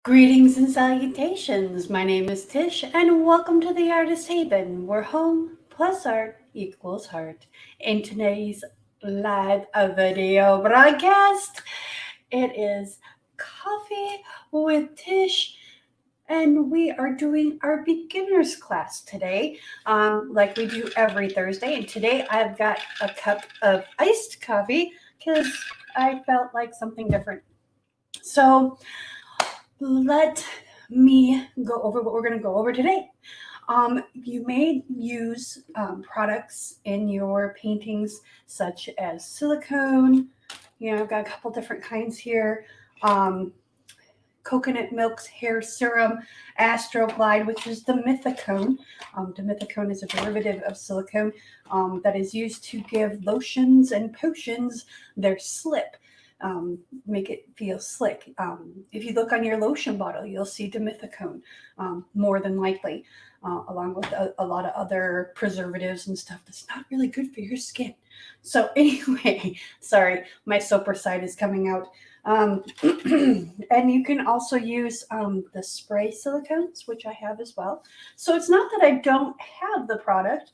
Greetings and salutations. My name is Tish, and welcome to the Artist Haven, where home plus art equals heart. In today's live video broadcast, it is Coffee with Tish, and we are doing our beginners class today, like we do every Thursday. And today I've got a cup of iced coffee because I felt like something different. So, let me go over what we're going to go over today. You may use products in your paintings such as silicone. I've got a couple different kinds here. Um, Coconut milk's hair serum, Astroglide, which is dimethicone. Dimethicone is a derivative of silicone that is used to give lotions and potions their slip, make it feel slick. If you look on your lotion bottle, you'll see dimethicone more than likely, along with a lot of other preservatives and stuff that's not really good for your skin. So anyway, sorry, my soaper side is coming out. And you can also use the spray silicones, which I have as well. So it's not that I don't have the product.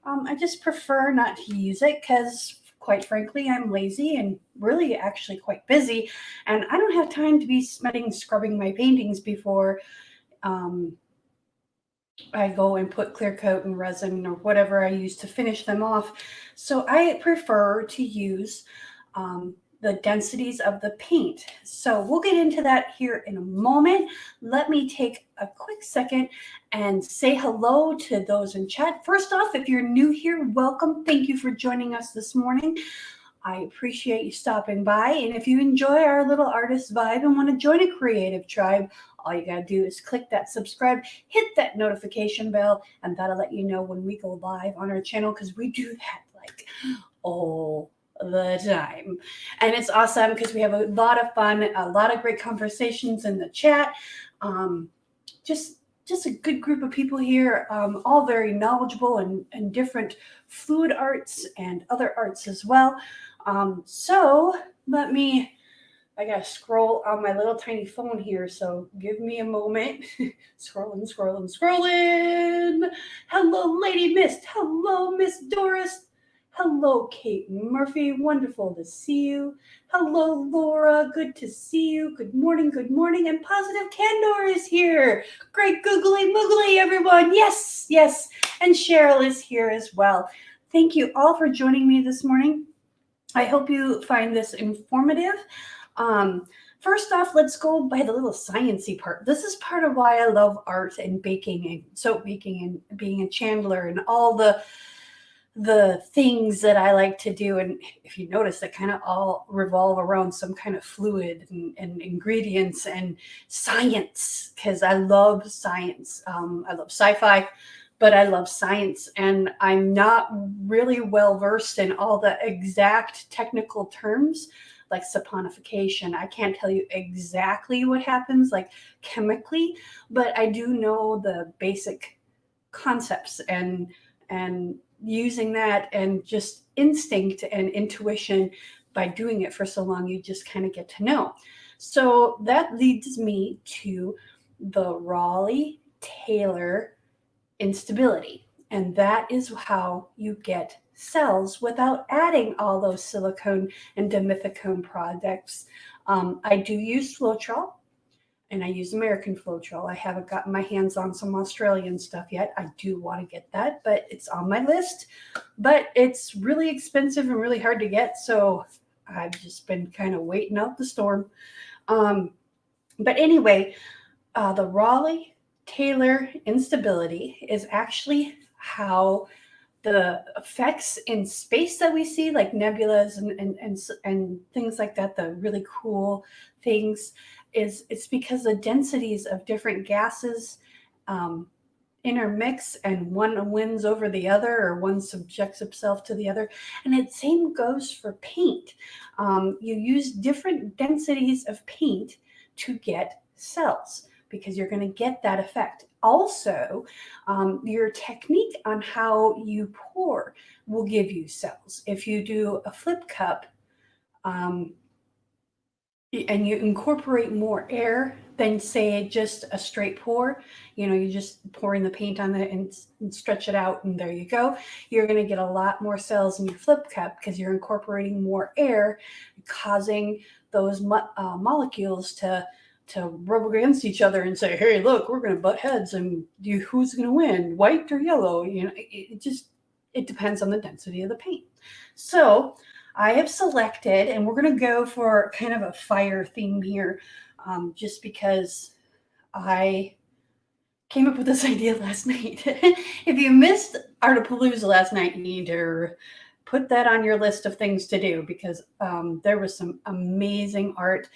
I just prefer not to use it because, quite frankly, I'm lazy and really actually quite busy. And I don't have time to be scrubbing my paintings before I go and put clear coat and resin or whatever I use to finish them off. So I prefer to use the densities of the paint. So we'll get into that here in a moment. Let me take a quick second and say hello to those in chat. First off, if you're new here, welcome. Thank you for joining us this morning. I appreciate you stopping by. And if you enjoy our little artist vibe and want to join a creative tribe, all you got to do is click that subscribe, hit that notification bell, and that'll let you know when we go live on our channel because we do that like all the time. And it's awesome because we have a lot of fun, a lot of great conversations in the chat. Just a good group of people here, all very knowledgeable and different fluid arts and other arts as well. So I gotta scroll on my little tiny phone here, so give me a moment. Scrolling. Hello, Lady Mist. Hello, Miss Doris. Hello, Kate Murphy. Wonderful to see you. Hello, Laura. Good to see you. Good morning. And Positive Candor is here. Great googly moogly, everyone. Yes. And Cheryl is here as well. Thank you all for joining me this morning. I hope you find this informative. First off, let's go by the little sciencey part. This is part of why I love art and baking and soap making and being a chandler and all the things that I like to do. And if you notice, they kind of all revolve around some kind of fluid and ingredients and science, because I love science. I love sci-fi, but I love science, and I'm not really well versed in all the exact technical terms like saponification. I can't tell you exactly what happens like chemically, but I do know the basic concepts and using that and just instinct and intuition by doing it for so long, you just kind of get to know. So that leads me to the Rayleigh-taylor instability. And that is how you get cells without adding all those silicone and dimethicone products. I do use Floetrol, and I use American Floetrol. I haven't gotten my hands on some Australian stuff yet. I do want to get that, but it's on my list. But it's really expensive and really hard to get, so I've just been kind of waiting out the storm. But anyway, the Rayleigh-taylor instability is actually how the effects in space that we see, like nebulas and things like that, the really cool things, it's because the densities of different gases intermix, and one wins over the other, or one subjects itself to the other. And the same goes for paint. You use different densities of paint to get cells, because you're going to get that effect. Also, your technique on how you pour will give you cells. If you do a flip cup, and you incorporate more air than say just a straight pour, you're just pouring the paint on it and stretch it out and there you go. You're going to get a lot more cells in your flip cup because you're incorporating more air, causing those molecules to rub against each other and say, hey, look, we're going to butt heads and who's going to win, white or yellow? It depends on the density of the paint. So I have selected, and we're going to go for kind of a fire theme here, just because I came up with this idea last night. If you missed Artapalooza last night, you need to put that on your list of things to do because there was some amazing art.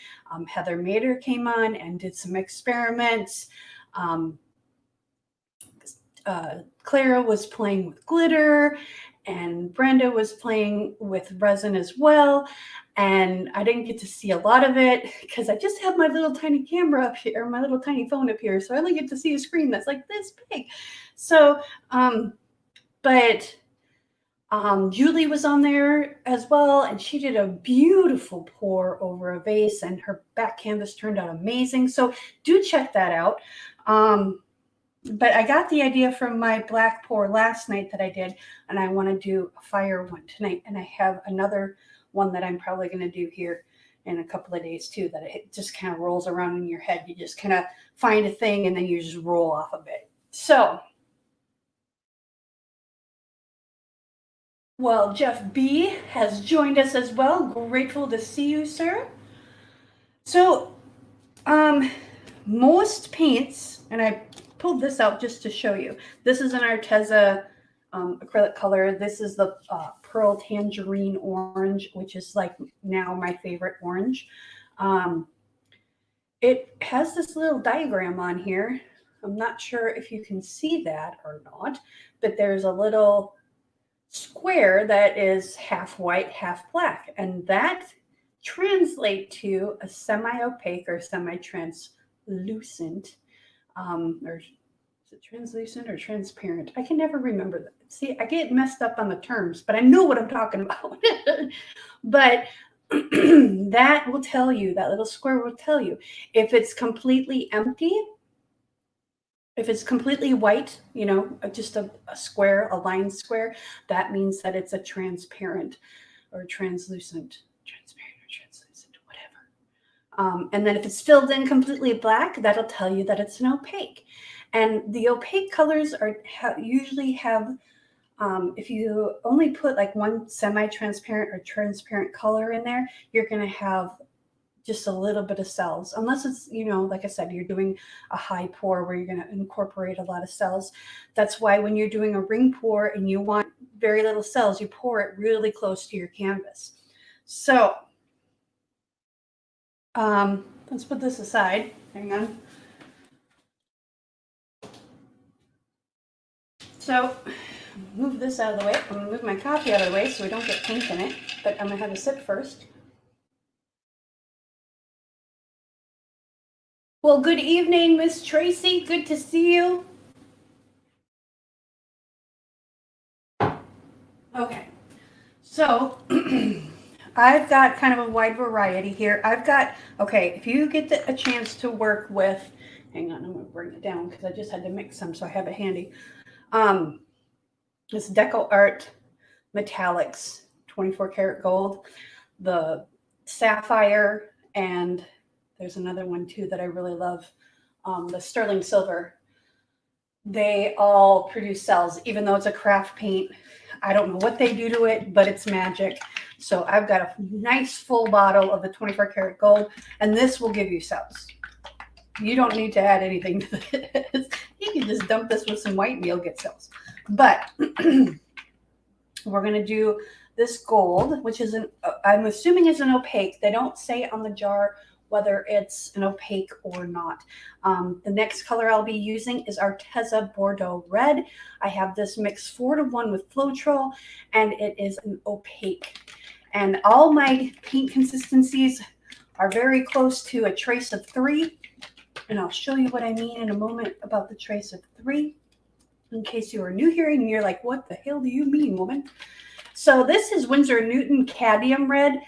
Heather Mader came on and did some experiments. Clara was playing with glitter and Brenda was playing with resin as well. And I didn't get to see a lot of it because I just have my little tiny camera up here, my little tiny phone up here. So I only get to see a screen that's like this big. So, but Julie was on there as well, and she did a beautiful pour over a vase, and her back canvas turned out amazing. So do check that out. But I got the idea from my black pour last night that I did, and I want to do a fire one tonight. And I have another one that I'm probably going to do here in a couple of days too, that it just kind of rolls around in your head. You just kind of find a thing and then you just roll off of it. So, well, Jeff B has joined us as well. Grateful to see you, sir. So, most paints, and I pulled this out just to show you. This is an Arteza acrylic color. This is the Pearl Tangerine Orange, which is like now my favorite orange. It has this little diagram on here. I'm not sure if you can see that or not, but there's a little square that is half white, half black, and that translates to a semi-opaque or semi-translucent, or is it translucent or transparent? I can never remember that. See, I get messed up on the terms, but I know what I'm talking about. But that will tell you, that little square will tell you if it's completely empty. If it's completely white, just a square, a line square, that means that it's a transparent or translucent, whatever. And then if it's filled in completely black, that'll tell you that it's an opaque. And the opaque colors usually have, if you only put like one semi-transparent or transparent color in there, you're going to have just a little bit of cells, unless it's, like I said, you're doing a high pour where you're going to incorporate a lot of cells. That's why when you're doing a ring pour and you want very little cells, you pour it really close to your canvas. So let's put this aside. Hang on. So move this out of the way. I'm going to move my coffee out of the way so we don't get paint in it, but I'm going to have a sip first. Well, good evening, Miss Tracy. Good to see you. Okay, so I've got kind of a wide variety here. If you get a chance to work with, hang on, I'm going to bring it down because I just had to mix some so I have it handy. This Deco Art Metallics 24 karat gold, the sapphire, and there's another one too that I really love, the sterling silver. They all produce cells, even though it's a craft paint. I don't know what they do to it, but it's magic. So I've got a nice full bottle of the 24 karat gold, and this will give you cells. You don't need to add anything to this. You can just dump this with some white and you'll get cells. But we're going to do this gold, which is I'm assuming is an opaque. They don't say on the jar whether it's an opaque or not. The next color I'll be using is Arteza Bordeaux Red. I have this mixed 4-to-1 with Floetrol, and it is an opaque. And all my paint consistencies are very close to a trace of 3. And I'll show you what I mean in a moment about the trace of 3. In case you are new here and you're like, what the hell do you mean, woman? So this is Winsor Newton Cadmium Red.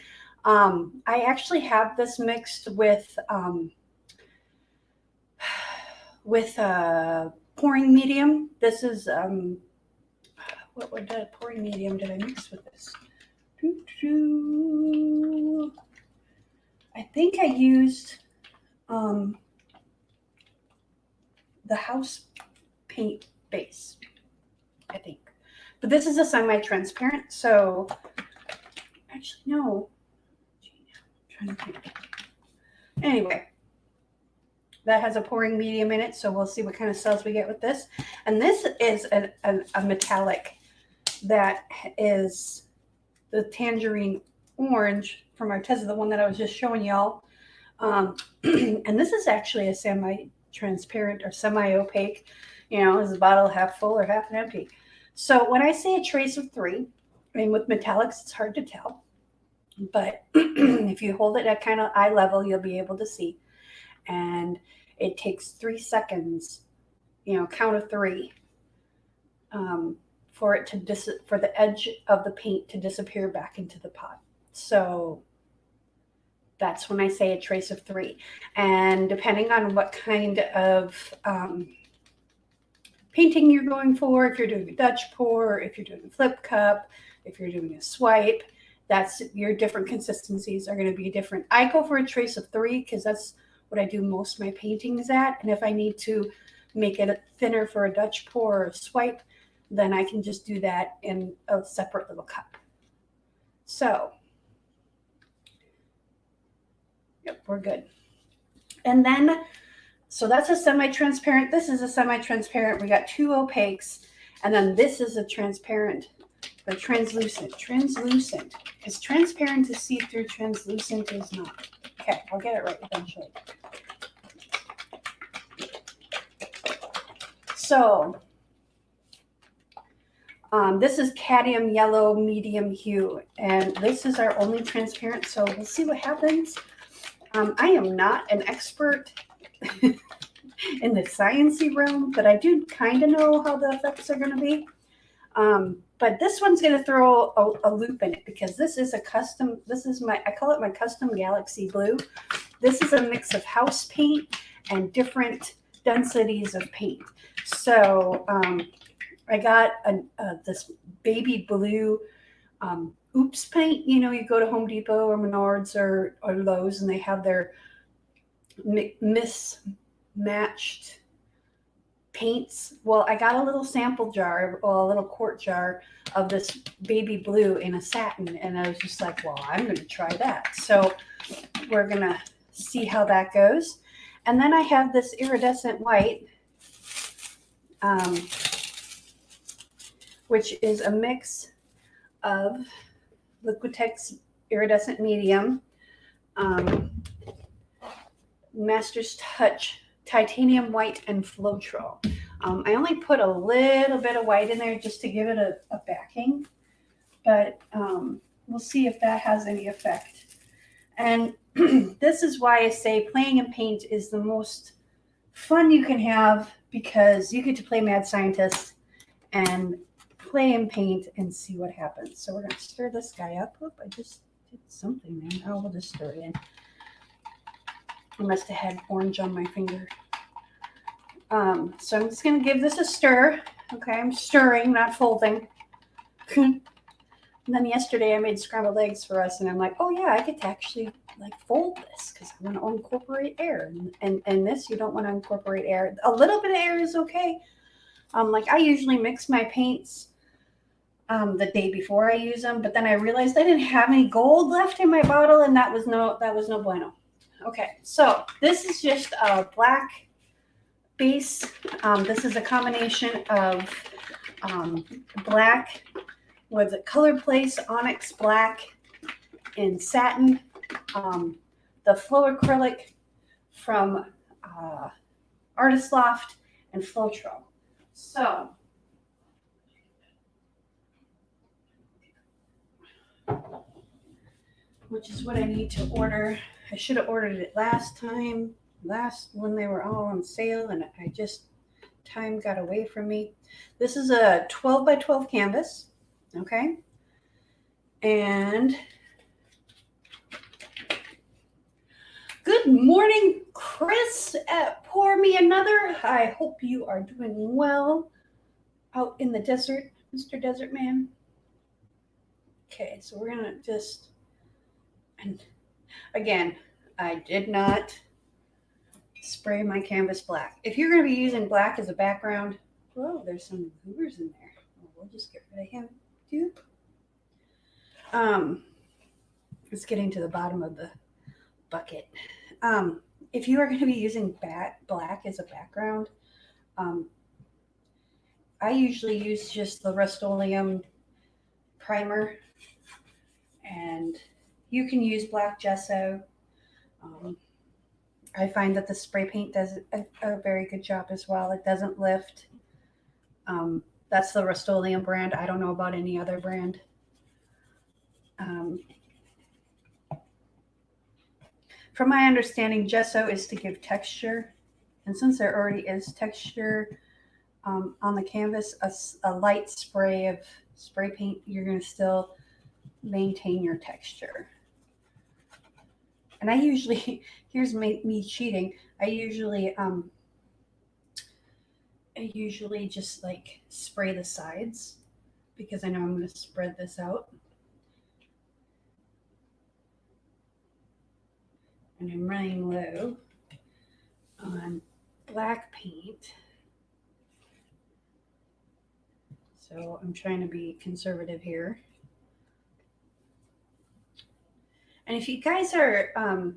I actually have this mixed with pouring medium. This is what pouring medium did I mix with this? I think I used the house paint base, I think. But this is a semi-transparent, so actually no. I'm trying to think. Anyway, that has a pouring medium in it, so we'll see what kind of cells we get with this. And this is a metallic that is the tangerine orange from Arteza, the one that I was just showing y'all. And this is actually a semi-transparent or semi-opaque. You know, is the bottle half full or half empty? So when I say a trace of 3, I mean, with metallics, it's hard to tell. But if you hold it at kind of eye level, you'll be able to see. And it takes 3 seconds, you know, count of 3, for it to for the edge of the paint to disappear back into the pot. So that's when I say a trace of 3. And depending on what kind of painting you're going for, if you're doing a Dutch pour, if you're doing a flip cup, if you're doing a swipe, that's your different consistencies are going to be different. I go for a trace of 3 because that's what I do most of my paintings at. And if I need to make it thinner for a Dutch pour or a swipe, then I can just do that in a separate little cup. So, yep, we're good. And then, so that's a semi-transparent. This is a semi-transparent. We got 2 opaques. And then this is a transparent, but translucent. Translucent. Because transparent is see-through, translucent is not. Okay, I'll get it right eventually. So, this is cadmium yellow medium hue, and this is our only transparent, so we'll see what happens. I am not an expert in the sciencey realm, but I do kind of know how the effects are going to be. But this one's going to throw a loop in it because this is a custom, I call it my custom galaxy blue. This is a mix of house paint and different densities of paint. So I got this baby blue oops paint. You know, you go to Home Depot or Menards or Lowe's and they have their mismatched paints. Well, I got a little sample jar, or a little quart jar of this baby blue in a satin, and I was just like, well, I'm going to try that. So we're going to see how that goes. And then I have this iridescent white, which is a mix of Liquitex iridescent medium, Master's Touch titanium white, and Floetrol. I only put a little bit of white in there just to give it a backing, but we'll see if that has any effect. And this is why I say playing in paint is the most fun you can have, because you get to play mad scientist and play in paint and see what happens. So we're going to stir this guy up. Oop, I just did something, man. Oh, we'll just stir it in. I must have had orange on my finger. So I'm just going to give this a stir. Okay, I'm stirring, not folding. And then yesterday I made scrambled eggs for us, and I'm like, oh yeah, I get to actually like fold this because I want to incorporate air. And this, you don't want to incorporate air. A little bit of air is okay. Like I usually mix my paints the day before I use them, but then I realized I didn't have any gold left in my bottle, and that was no bueno. Okay, so this is just a black base. This is a combination of black with a Color Place Onyx Black and satin, the Flow Acrylic from Artist Loft, and Floetrol. So which is what I need to order. I should have ordered it last when they were all on sale, and time got away from me. This is a 12 by 12 canvas, okay? And Good morning, Chris at Pour Me Another. I hope you are doing well out in the desert, Mr. Desert Man. Okay, so we're gonna just, and again, I did not spray my canvas black. If you're gonna be using black as a background, whoa, there's some goobers in there. We'll just get rid of him too. It's getting to the bottom of the bucket. If you are going to be using black as a background, I usually use just the Rust-Oleum primer, and you can use black gesso. I find that the spray paint does a very good job as well. It doesn't lift. That's the Rust-Oleum brand. I don't know about any other brand. From my understanding, gesso is to give texture. And since there already is texture on the canvas, a light spray of spray paint, you're going to still maintain your texture. And I usually, here's me cheating, I usually just like spray the sides because I know I'm going to spread this out. And I'm running low on black paint. So I'm trying to be conservative here. And if you guys are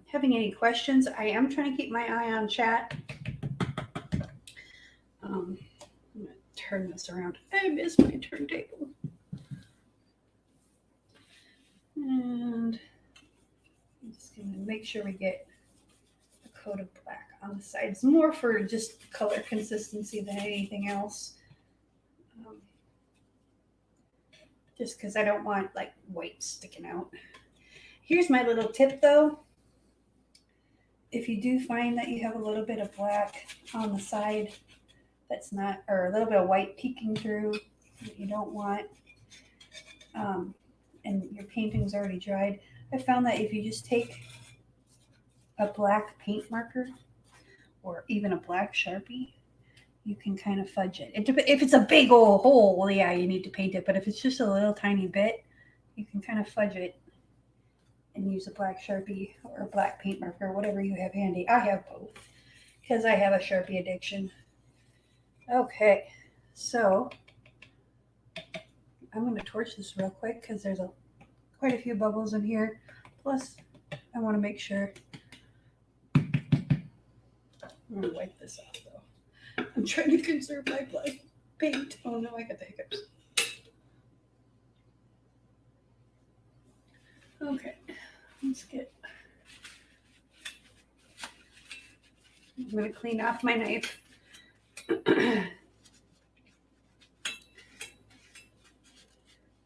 having any questions, I am trying to keep my eye on chat. I'm going to turn this around. I missed my turntable. And I'm just going to make sure we get a coat of black on the sides, more for just color consistency than anything else. Just because I don't want like white sticking out. Here's my little tip though. If you do find that you have a little bit of black on the side that's not, or a little bit of white peeking through that you don't want, and your painting's already dried, I found that if you just take a black paint marker or even a black Sharpie, you can kind of fudge it. If it's a big old hole, well, yeah, you need to paint it. But if it's just a little tiny bit, you can kind of fudge it and use a black Sharpie or a black paint marker, whatever you have handy. I have both because I have a Sharpie addiction. Okay, so I'm going to torch this real quick because there's quite a few bubbles in here. Plus, I want to make sure. I'm going to wipe this off though. I'm trying to conserve my black paint. Oh no, I got the hiccups. Okay, let's get. I'm going to clean off my knife. There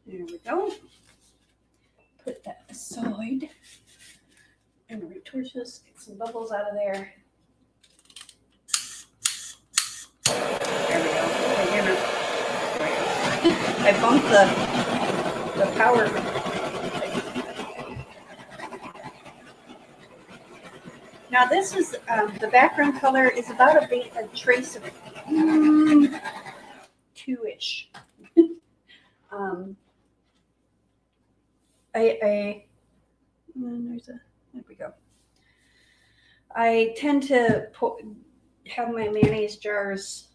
we go. Put that aside. And retorch this, get some bubbles out of there. There we go. I bumped the power. Now this is, the background color is about a trace of 2-ish. There we go. I tend to have my mayonnaise jars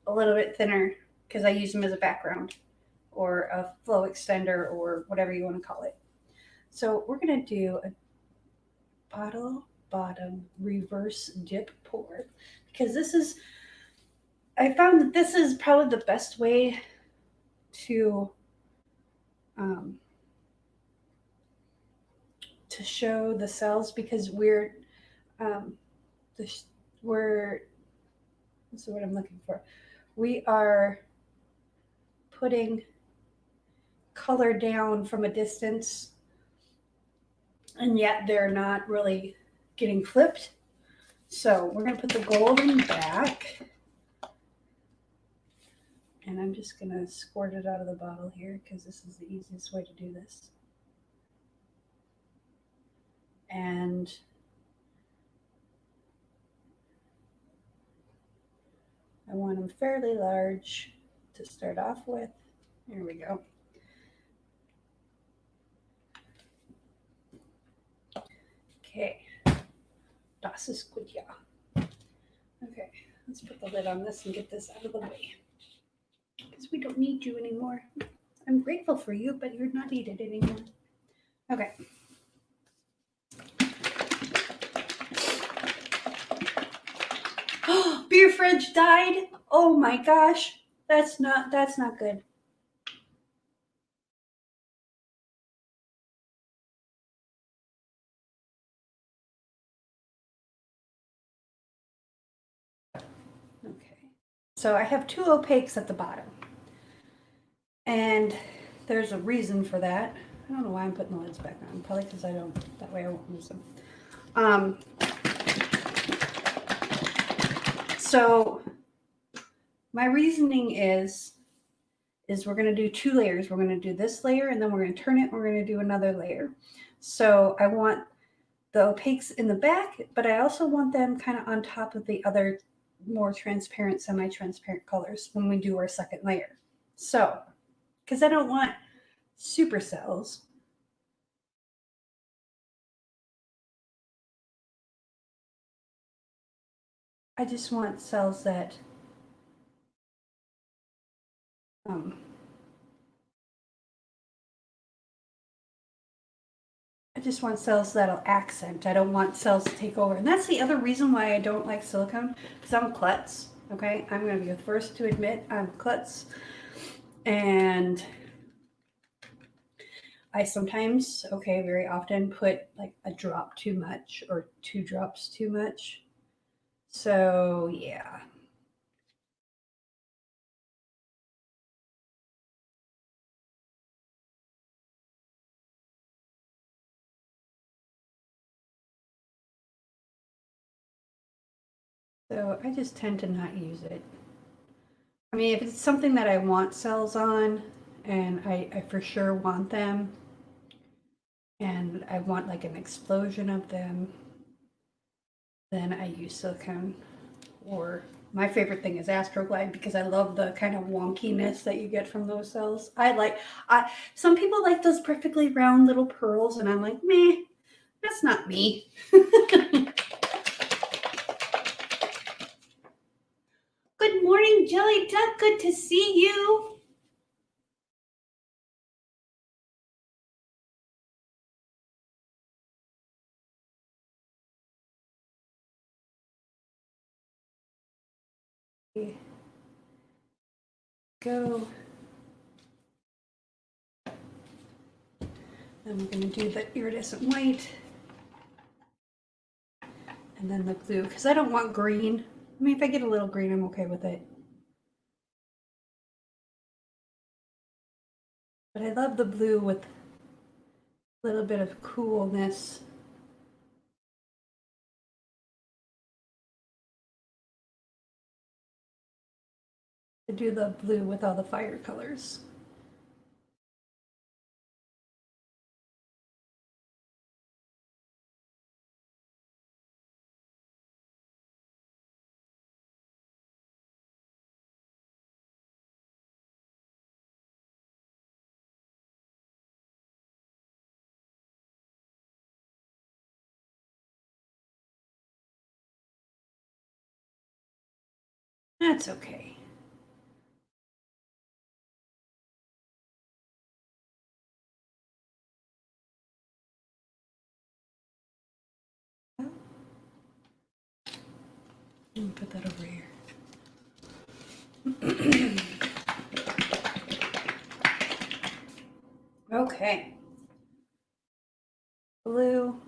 a little bit thinner because I use them as a background or a flow extender or whatever you want to call it. So we're going to do a bottle bottom reverse dip pour because I found that this is probably the best way to show the cells because what's the word I'm looking for? We are putting color down from a distance, and yet they're not really getting flipped. So we're going to put the golden back, and I'm just going to squirt it out of the bottle here because this is the easiest way to do this. And I want them fairly large to start off with. There we go. Okay, das ist gut, yeah. Okay, let's put the lid on this and get this out of the way. Because we don't need you anymore. I'm grateful for you, but you're not needed anymore. Okay. Beer fridge died. Oh my gosh. That's not good. Okay. So I have two opaques at the bottom. And there's a reason for that. I don't know why I'm putting the lids back on. Probably because I don't, that way I won't lose them. So my reasoning is we're going to do two layers. We're going to do this layer and then we're going to turn it and we're going to do another layer. So I want the opaques in the back, but I also want them kind of on top of the other more transparent, semi-transparent colors when we do our second layer. So, because I don't want supercells. I just want cells that I just want cells that'll accent. I don't want cells to take over. And that's the other reason why I don't like silicone, because I'm klutz, okay? I'm going to be the first to admit I'm klutz. And I sometimes, okay, very often put like a drop too much or 2 drops too much. So, yeah. So I just tend to not use it. I mean, if it's something that I want cells on and I for sure want them and I want like an explosion of them, then I use silicone. Or my favorite thing is Astroglide because I love the kind of wonkiness that you get from those cells. Some people like those perfectly round little pearls and I'm like, meh, that's not me. Good morning, Jelly Duck. Good to see you. Go. Then we're going to do the iridescent white. And then the blue, because I don't want green. I mean, if I get a little green, I'm okay with it. But I love the blue with a little bit of coolness. To do the blue with all the fire colors. That's okay. Let me put that over here. Okay. Blue.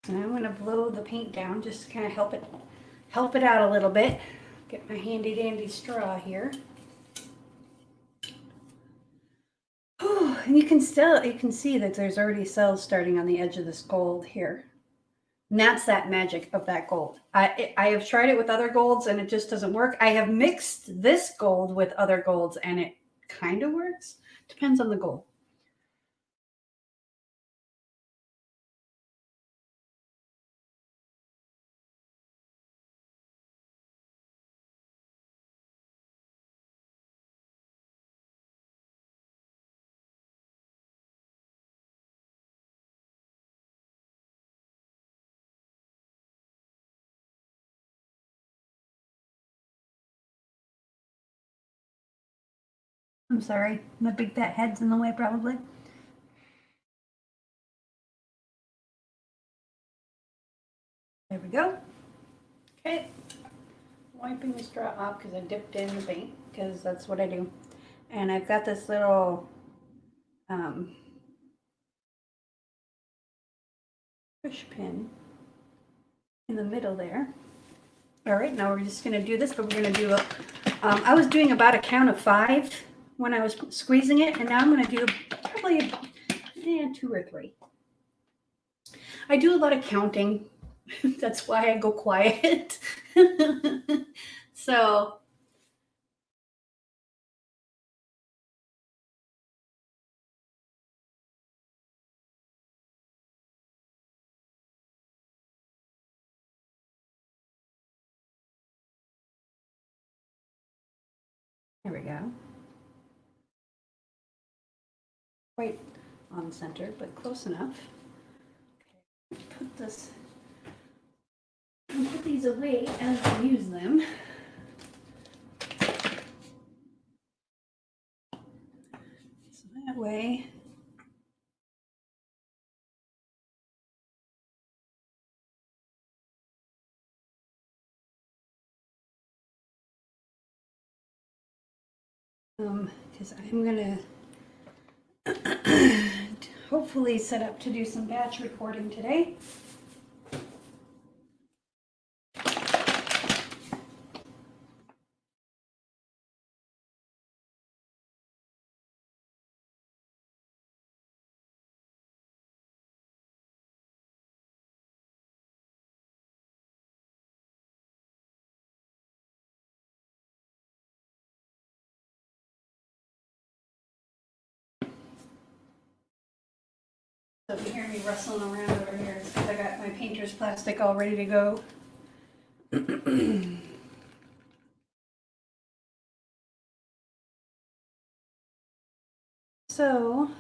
And I'm going to blow the paint down just to kind of help it out a little bit. Get my handy dandy straw here. Whew. and you can see that there's already cells starting on the edge of this gold here. And that's that magic of that gold. I have tried it with other golds and it just doesn't work. I have mixed this gold with other golds and it kind of works. Depends on the gold. I'm sorry, my big fat head's in the way probably. There we go. Okay, wiping the straw off because I dipped in the paint because that's what I do. And I've got this little push pin in the middle there. All right, now we're just going to do this, but we're going to do I was doing about a count of 5 when I was squeezing it, and now I'm going to do probably 2 or 3. I do a lot of counting. That's why I go quiet. So there we go. Quite on center, but close enough. Okay, put these away as I use them. So that way. Because I'm gonna hopefully set up to do some batch recording today. So if you hear me rustling around over here, it's because I got my painter's plastic all ready to go. So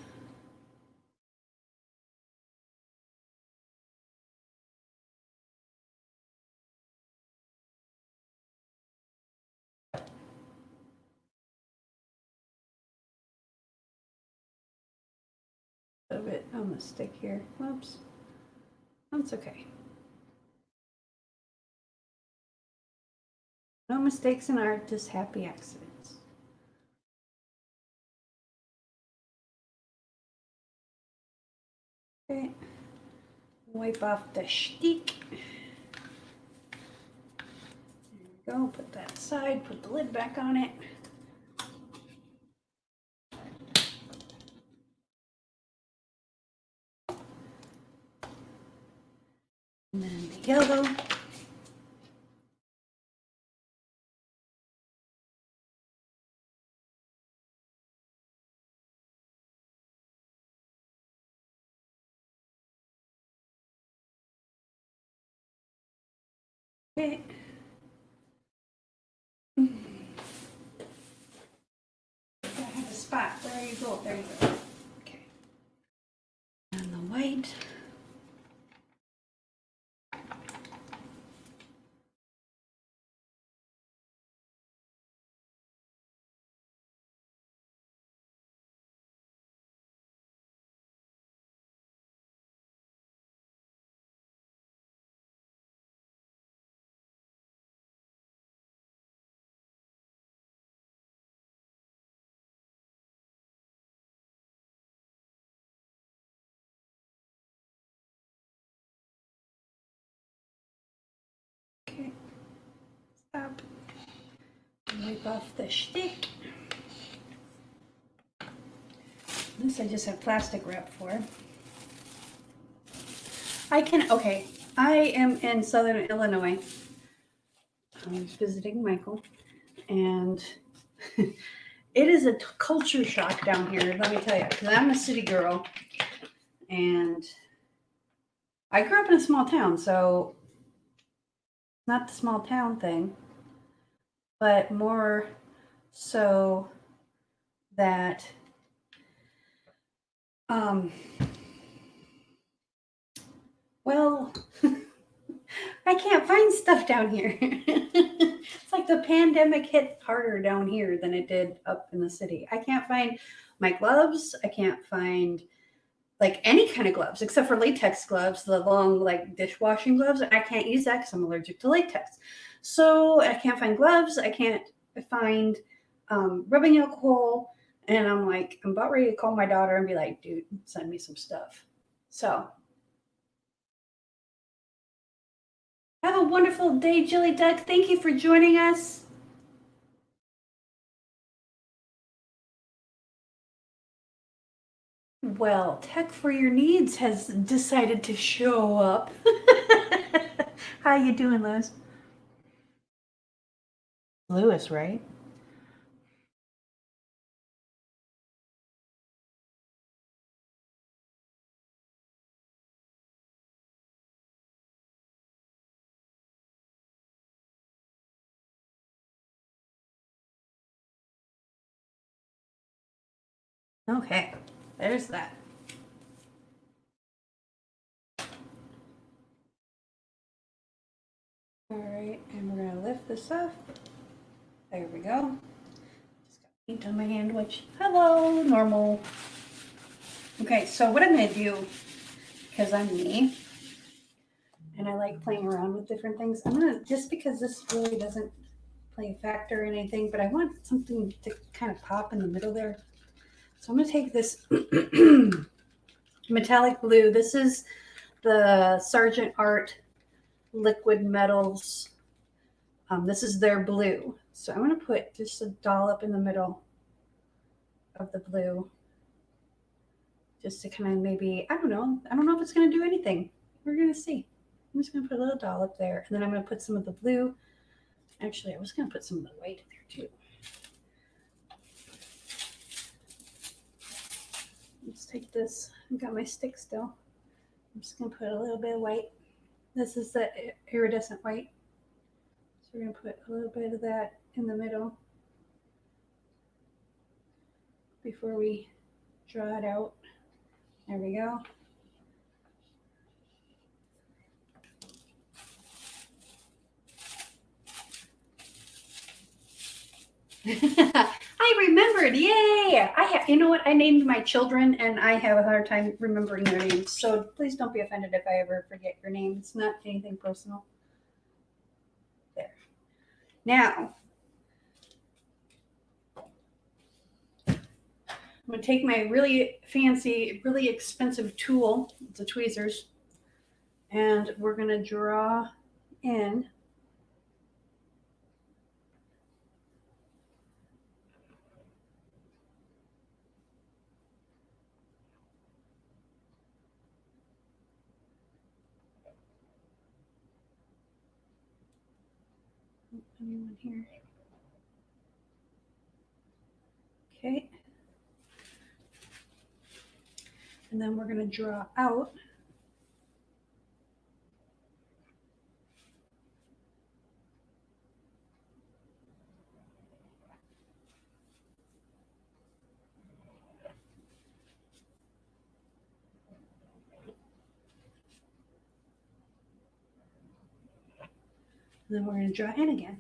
a little bit on the stick here. Whoops. That's okay. No mistakes in art, just happy accidents. Okay. Wipe off the stick. There we go. Put that aside. Put the lid back on it. And then the yellow. Okay. I have a spot. There you go. There you go. Okay. And the white. Okay. Stop. Wipe off the stick. This I just have plastic wrap for. Okay, I am in Southern Illinois. I'm visiting Michael, and it is a culture shock down here, let me tell you, because I'm a city girl, and I grew up in a small town, so not the small town thing, but more so that well, I can't find stuff down here. It's like the pandemic hit harder down here than it did up in the city. I can't find my gloves. I can't find like any kind of gloves except for latex gloves, the long like dishwashing gloves. I can't use that because I'm allergic to latex. So I can't find gloves. I can't find rubbing alcohol. And I'm about ready to call my daughter and be like, dude, send me some stuff. So have a wonderful day, Jilly Duck. Thank you for joining us. Well, Tech for Your Needs has decided to show up. How you doing, Liz? Lewis, right? Okay, there's that. All right, and we're gonna lift this up. There we go. Just got paint on my hand, which, hello, normal. Okay, so what I'm gonna do, because I'm me, and I like playing around with different things, I'm gonna, just because this really doesn't play a factor or anything, but I want something to kind of pop in the middle there. So I'm gonna take this metallic blue. This is the Sargent Art Liquid Metals. This is their blue. So I'm going to put just a dollop in the middle of the blue. Just to kind of maybe, I don't know if it's going to do anything. We're going to see. I'm just going to put a little dollop there. And then I'm going to put some of the blue. Actually, I was going to put some of the white in there too. Let's take this. I've got my stick still. I'm just going to put a little bit of white. This is the iridescent white. So we're going to put a little bit of that in the middle before we draw it out. There we go. I remembered. Yay! You know what? I named my children and I have a hard time remembering their names. So please don't be offended if I ever forget your name. It's not anything personal. There. Now, I'm going to take my really fancy, really expensive tool, it's a tweezers, and we're going to draw in anyone here. Okay. And then we're going to draw out and then we're going to draw in again.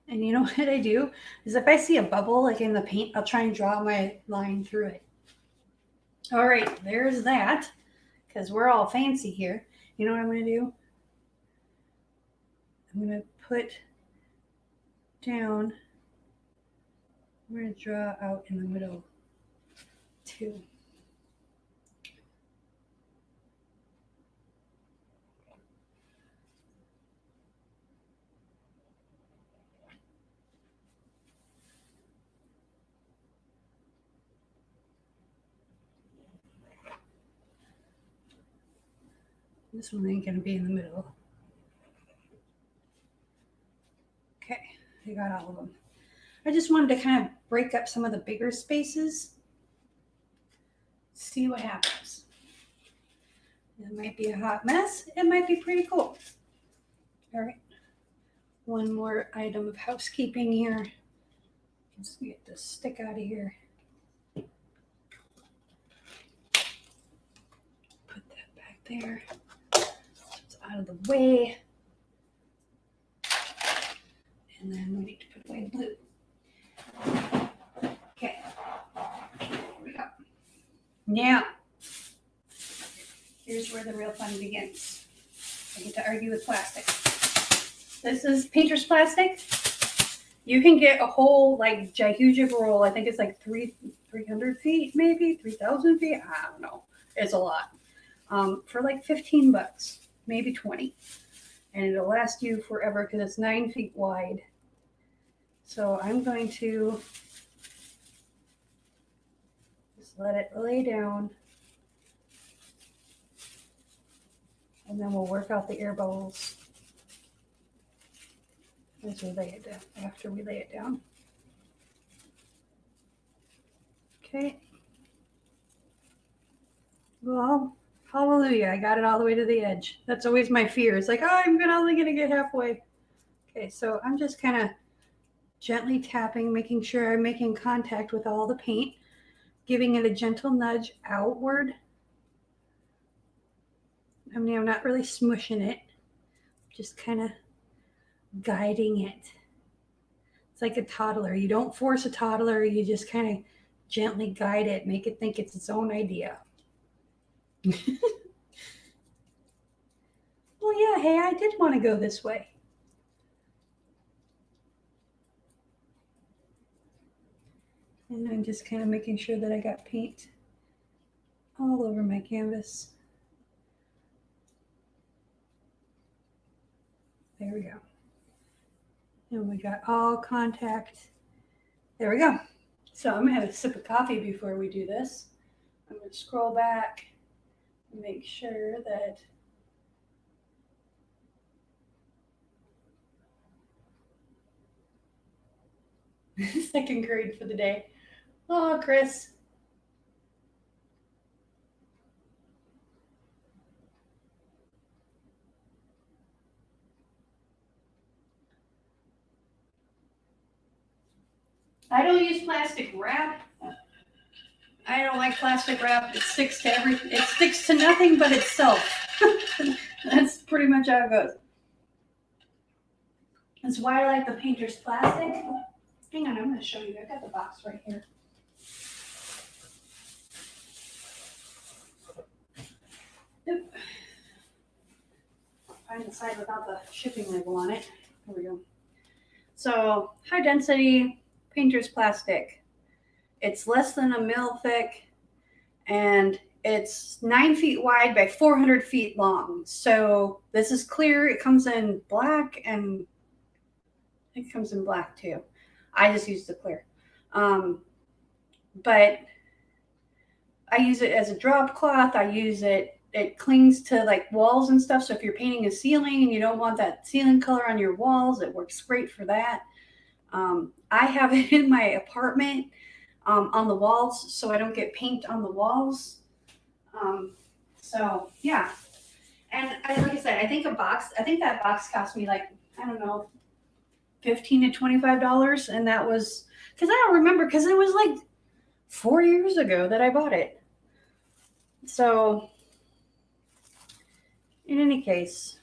And you know what I do is if I see a bubble like in the paint, I'll try and draw my line through it. All right, there's that, because we're all fancy here. You know what I'm going to do? I'm going to put down, I'm going to draw out in the middle 2. This one ain't gonna be in the middle. Okay, I got all of them. I just wanted to kind of break up some of the bigger spaces. See what happens. It might be a hot mess. It might be pretty cool. All right. One more item of housekeeping here. Let's get this stick out of here. Put that back there. It's out of the way. And then we need to put away blue. Okay. Here we go. Now, here's where the real fun begins. I get to argue with plastic. This is painter's plastic. You can get a whole like huge roll. I think it's like 300 feet, maybe 3,000 feet. I don't know. It's a lot. For like 15 bucks, maybe 20. And it'll last you forever because it's 9 feet wide. So I'm going to just let it lay down. And then we'll work out the air bubbles as we lay it down, after we lay it down. Okay. Well, hallelujah, I got it all the way to the edge. That's always my fear. It's like, oh, I'm only gonna get halfway. Okay, so I'm just kind of gently tapping, making sure I'm making contact with all the paint, giving it a gentle nudge outward. I mean, I'm not really smushing it, just kind of guiding it. It's like a toddler. You don't force a toddler, you just kind of gently guide it, make it think it's its own idea. Well, yeah, hey, I did want to go this way. And I'm just kind of making sure that I got paint all over my canvas. There we go. And we got all contact. There we go. So I'm going to have a sip of coffee before we do this. I'm going to scroll back and make sure that second grade for the day. Oh, Chris. I don't use plastic wrap. I don't like plastic wrap. It sticks to everything. It sticks to nothing but itself. That's pretty much how it goes. That's why I like the painter's plastic. Hang on, I'm going to show you. I got the box right here. Yep. Find the side without the shipping label on it. There we go. So, high density painter's plastic. It's less than a mil thick, and it's 9 feet wide by 400 feet long. So this is clear. It comes in black, and it comes in black too. I just use the clear. But I use it as a drop cloth. I use it. It clings to like walls and stuff. So if you're painting a ceiling and you don't want that ceiling color on your walls, it works great for that. I have it in my apartment on the walls, so I don't get paint on the walls. So yeah, and like I said, I think that box cost me like, I don't know, $15 to $25, and that was because I don't remember, because it was like 4 years ago that I bought it. So in any case,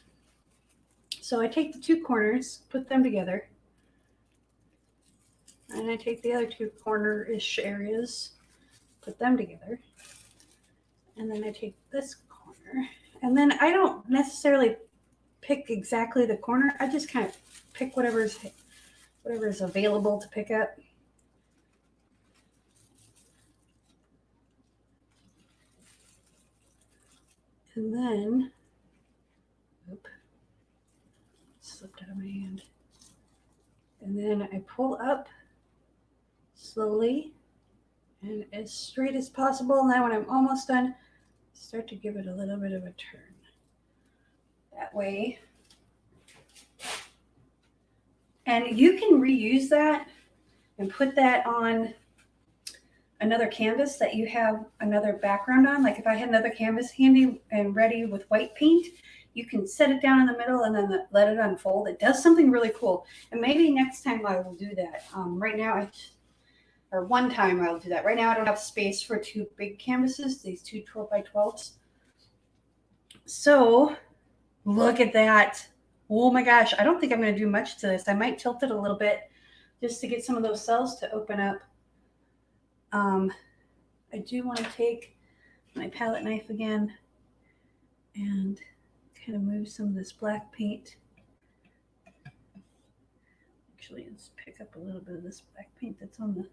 so I take the two corners, put them together. And I take the other two corner-ish areas, put them together. And then I take this corner. And then I don't necessarily pick exactly the corner. I just kind of pick whatever is available to pick up. And then, oop, slipped out of my hand. And then I pull up slowly and as straight as possible. Now when I'm almost done, start to give it a little bit of a turn. That way. And you can reuse that and put that on another canvas that you have another background on. Like if I had another canvas handy and ready with white paint, you can set it down in the middle and then let it unfold. It does something really cool. And maybe next time I will do that. Right now, one time I will do that. Right now I don't have space for two big canvases, these two 12 by 12s. So look at that. Oh my gosh, I don't think I'm going to do much to this. I might tilt it a little bit just to get some of those cells to open up. I do want to take my palette knife again and kind of move some of this black paint. Actually, let's pick up a little bit of this black paint that's on the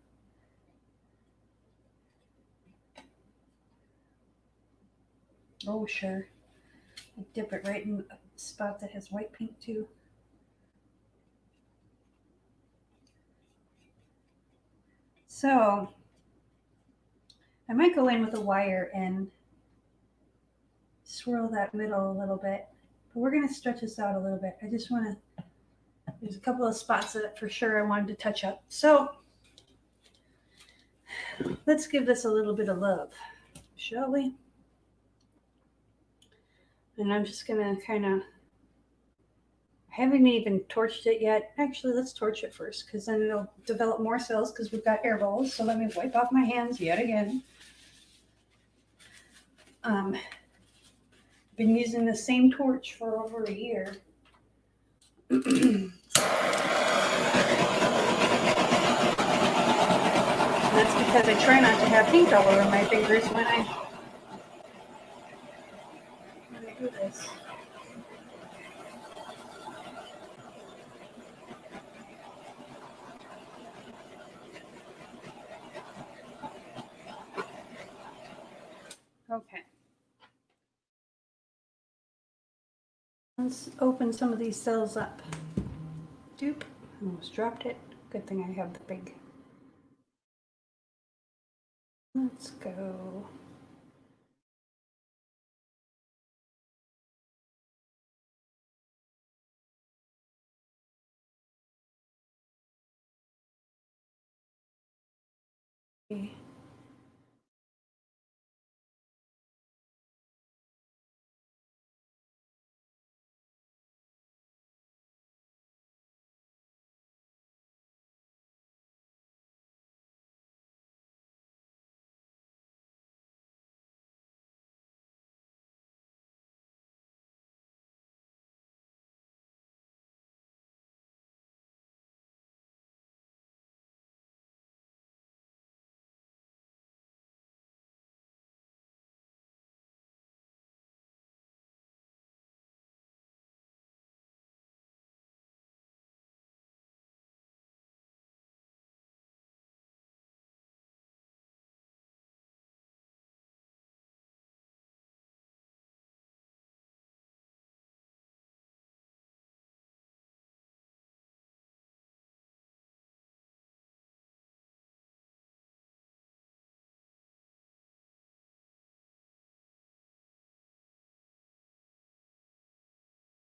oh sure. I dip it right in a spot that has white paint too. So I might go in with a wire and swirl that middle a little bit, but we're going to stretch this out a little bit. I just want to, there's a couple of spots that for sure I wanted to touch up. So let's give this a little bit of love, shall we? And I'm just going to kind of, I haven't even torched it yet. Actually, let's torch it first because then it'll develop more cells because we've got air bubbles. So let me wipe off my hands yet again. Been using the same torch for over a year. That's because I try not to have paint all over my fingers when I do this. Okay. Let's open some of these cells up. Doop. Almost dropped it. Good thing I have the big. Let's go. Okay.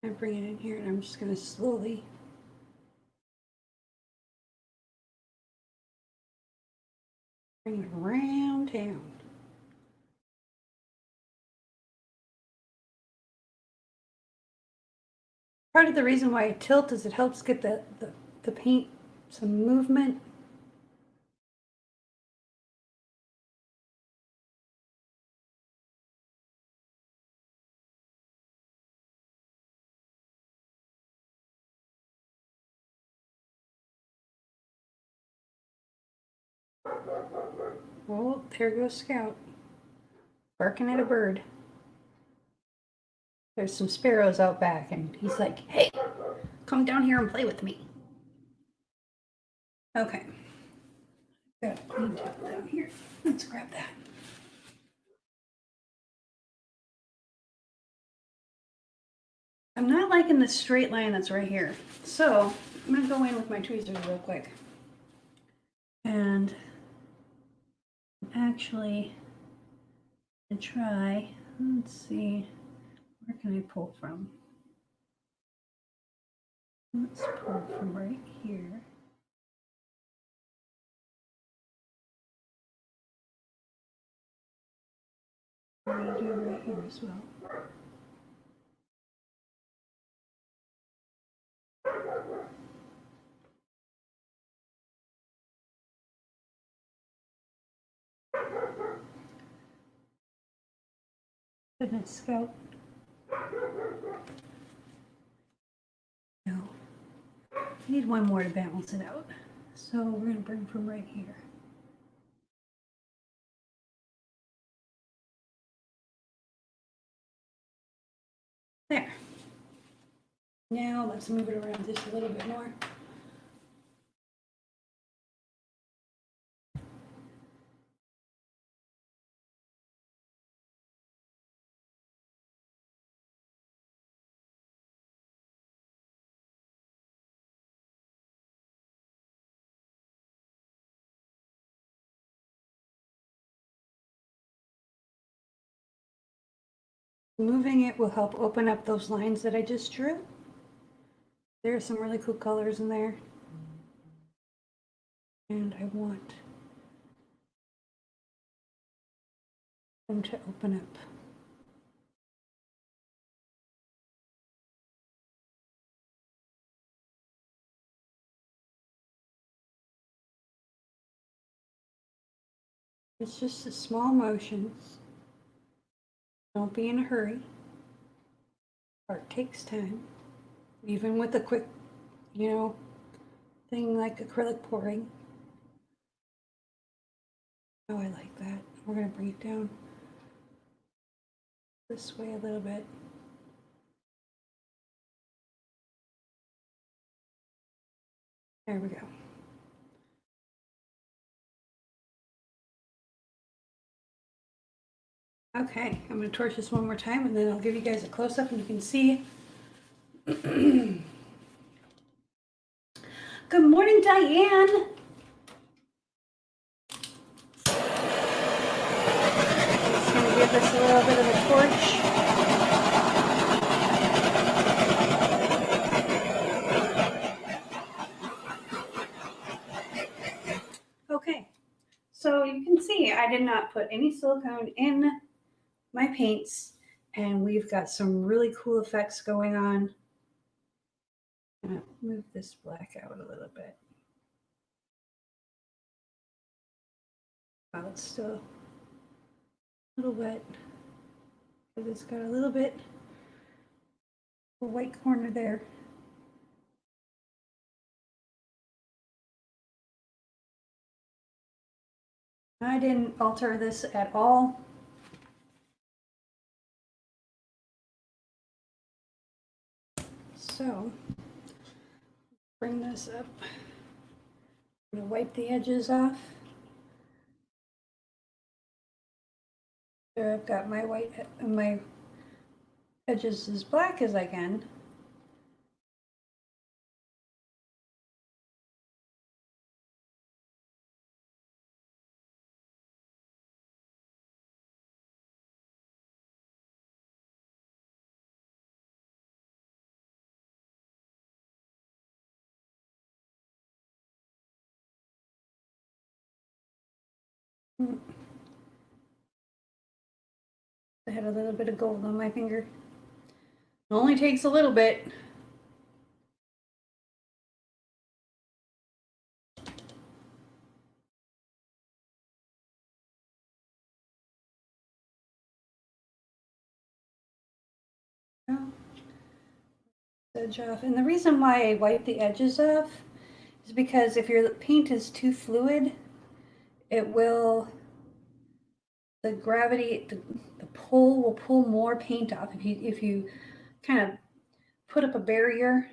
I bring it in here and I'm just going to slowly bring it around town. Part of the reason why I tilt is it helps get the paint some movement. Oh, there goes Scout. Barking at a bird. There's some sparrows out back and he's like, hey, come down here and play with me. Okay. Got a clean towel down here. Let's grab that. I'm not liking the straight line that's right here. So I'm gonna go in with my tweezers real quick. And actually try, let's see, where can I pull from? Let's pull from right here. I'm gonna do it right here as well. Goodness, Scout. No. I need one more to balance it out. So we're gonna bring from right here. There. Now let's move it around just a little bit more. Moving it will help open up those lines that I just drew. There are some really cool colors in there. And I want them to open up. It's just a small motions. Don't be in a hurry. Art takes time. Even with a quick, thing like acrylic pouring. Oh, I like that. We're going to bring it down this way a little bit. There we go. Okay, I'm going to torch this one more time and then I'll give you guys a close-up and you can see. Good morning, Diane. Just going to give this a little bit of a torch. Okay, so you can see I did not put any silicone in my paints and we've got some really cool effects going on. I'm going to move this black out a little bit. Wow, it's still a little wet because it's got a little bit of a white corner there. I didn't alter this at all. So, bring this up. I'm going to wipe the edges off. There I've got my my edges as black as I can. I had a little bit of gold on my finger. It only takes a little bit. Edge off. And the reason why I wipe the edges off is because if your paint is too fluid, it will, the gravity, the pull will pull more paint off. If you kind of put up a barrier,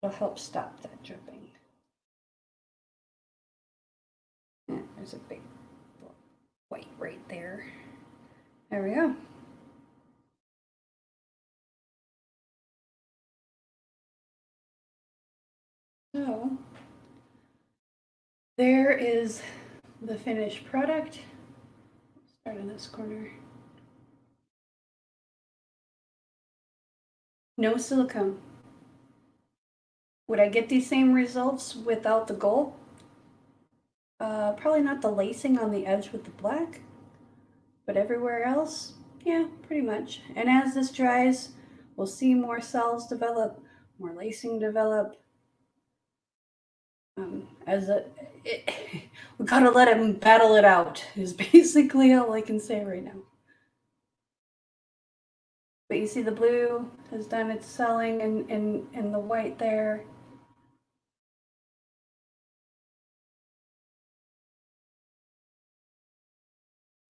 it'll help stop that dripping. Yeah, there's a big white right there. There we go. There is the finished product. Start in this corner. No silicone. Would I get these same results without the gold? Probably not the lacing on the edge with the black, but everywhere else, yeah, pretty much. And as this dries, we'll see more cells develop, more lacing develop. We gotta let him battle it out, is basically all I can say right now. But you see the blue has done its selling and the white there.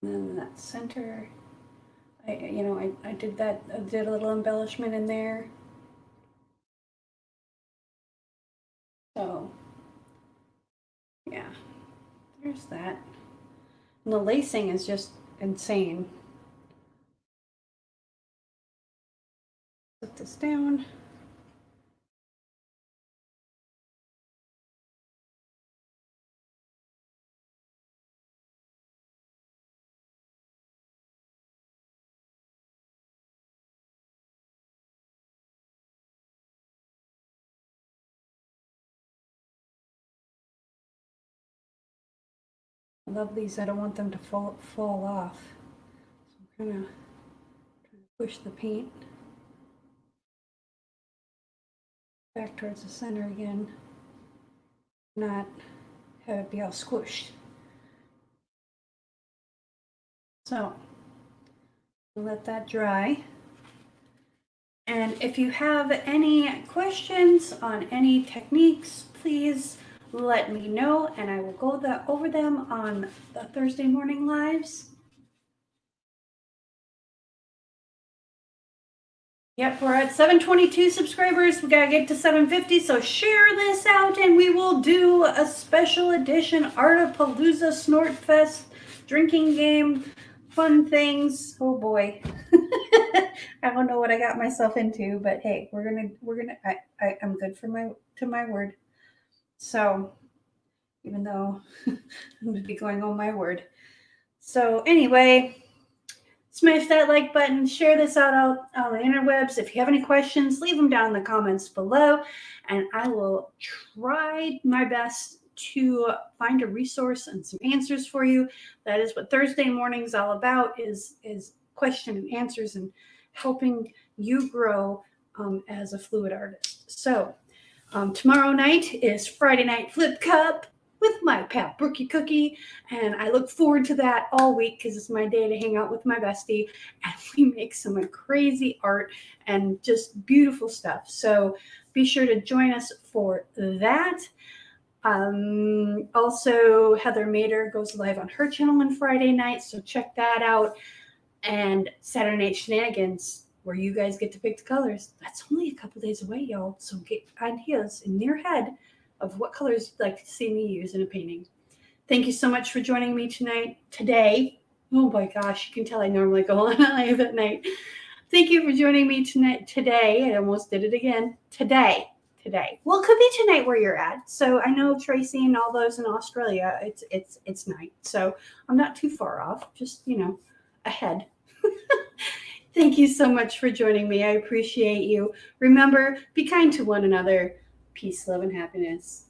And then that center, I did that, I did a little embellishment in there. So, yeah, there's that. And the lacing is just insane. Put this down. I love these. I don't want them to fall off. So I'm kind of trying to push the paint back towards the center again, not have it be all squished. So let that dry. And if you have any questions on any techniques, please let me know and I will go over them on the Thursday morning lives. Yep, we're at 722 subscribers. We gotta get to 750, so share this out and we will do a special edition Artapalooza Snortfest drinking game, fun things. Oh boy. I don't know what I got myself into, but hey, I'm good for my word. So even though I'm gonna be going on my word. So anyway, smash that like button, share this out on the interwebs. If you have any questions, leave them down in the comments below, and I will try my best to find a resource and some answers for you. That is what Thursday morning is all about, is question and answers and helping you grow as a fluid artist. So tomorrow night is Friday Night Flip Cup with my pal Brookie Cookie, and I look forward to that all week because it's my day to hang out with my bestie and we make some crazy art and just beautiful stuff. So be sure to join us for that. Also, Heather Mader goes live on her channel on Friday night, so check that out. And Saturday Night Shenanigans, where you guys get to pick the colors. That's only a couple days away, y'all. So get ideas in your head of what colors you'd like to see me use in a painting. Thank you so much for joining me today. Oh my gosh, you can tell I normally go on live at night. Thank you for joining me today. I almost did it again. Today. Well, it could be tonight where you're at. So I know Tracy and all those in Australia, it's night. So I'm not too far off, just, ahead. Thank you so much for joining me. I appreciate you. Remember, be kind to one another. Peace, love, and happiness.